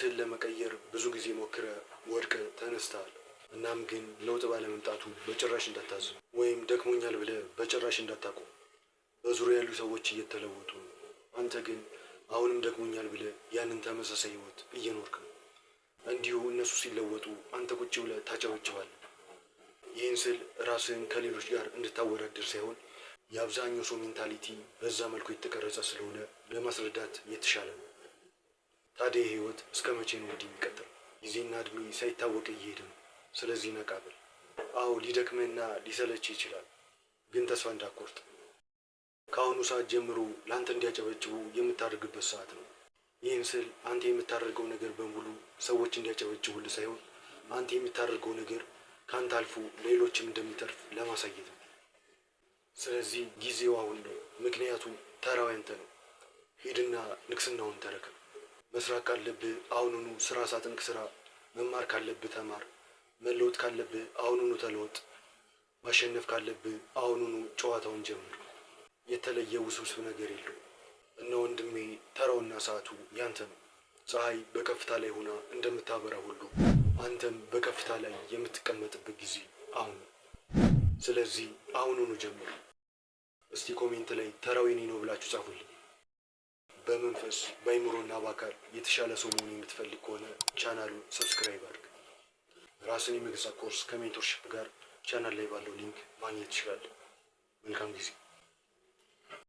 ህይወትን ለመቀየር ብዙ ጊዜ ሞክረ ወድቀ ተነስተሃል። እናም ግን ለውጥ ባለመምጣቱ በጭራሽ እንዳታዝን ወይም ደክሞኛል ብለ በጭራሽ እንዳታቆም። በዙሪያ ያሉ ሰዎች እየተለወጡ ነው። አንተ ግን አሁንም ደክሞኛል ብለ ያንን ተመሳሳይ ህይወት እየኖርክ ነው። እንዲሁ እነሱ ሲለወጡ አንተ ቁጭ ብለ ታጨበጭባለህ። ይህን ስል ራስህን ከሌሎች ጋር እንድታወዳደር ሳይሆን የአብዛኛው ሰው ሜንታሊቲ በዛ መልኩ የተቀረጸ ስለሆነ ለማስረዳት የተሻለ ነው። ታዲያ ህይወት እስከ መቼ ነው እንዲህ የሚቀጥለው? ጊዜና እድሜ ሳይታወቅ እየሄደ ነው። ስለዚህ ነቃ በል። አዎ ሊደክምህና ሊሰለች ይችላል፣ ግን ተስፋ እንዳትቆርጥ። ከአሁኑ ሰዓት ጀምሮ ለአንተ እንዲያጨበጭቡ የምታደርግበት ሰዓት ነው። ይህን ስል አንተ የምታደርገው ነገር በሙሉ ሰዎች እንዲያጨበጭቡልህ ሳይሆን አንተ የምታደርገው ነገር ከአንተ አልፎ ሌሎችም እንደሚተርፍ ለማሳየት ነው። ስለዚህ ጊዜው አሁን ነው፣ ምክንያቱም ተራው ያንተ ነው። ሂድና ንግስናውን ተረከብ። መስራት ካለብህ አሁኑኑ ስራ ሳጥንቅ ስራ። መማር ካለብህ ተማር። መለወጥ ካለብህ አሁኑኑ ተለወጥ። ማሸነፍ ካለብህ አሁኑኑ ጨዋታውን ጀምር። የተለየ ውስብስብ ነገር የለው እና ወንድሜ ተራውና ሰዓቱ ያንተ ነው። ፀሐይ በከፍታ ላይ ሆና እንደምታበራ ሁሉ አንተም በከፍታ ላይ የምትቀመጥበት ጊዜ አሁን ነው። ስለዚህ አሁኑኑ ጀምር። እስቲ ኮሜንት ላይ ተራው የኔ ነው ብላችሁ ጻፉልኝ። በመንፈስ በአይምሮና በአካል የተሻለ ሰው መሆን የምትፈልግ ከሆነ ቻናሉን ሰብስክራይብ አድርግ። ራስን የመግዛት ኮርስ ከሜንቶርሺፕ ጋር ቻናል ላይ ባለው ሊንክ ማግኘት ትችላለህ። መልካም ጊዜ።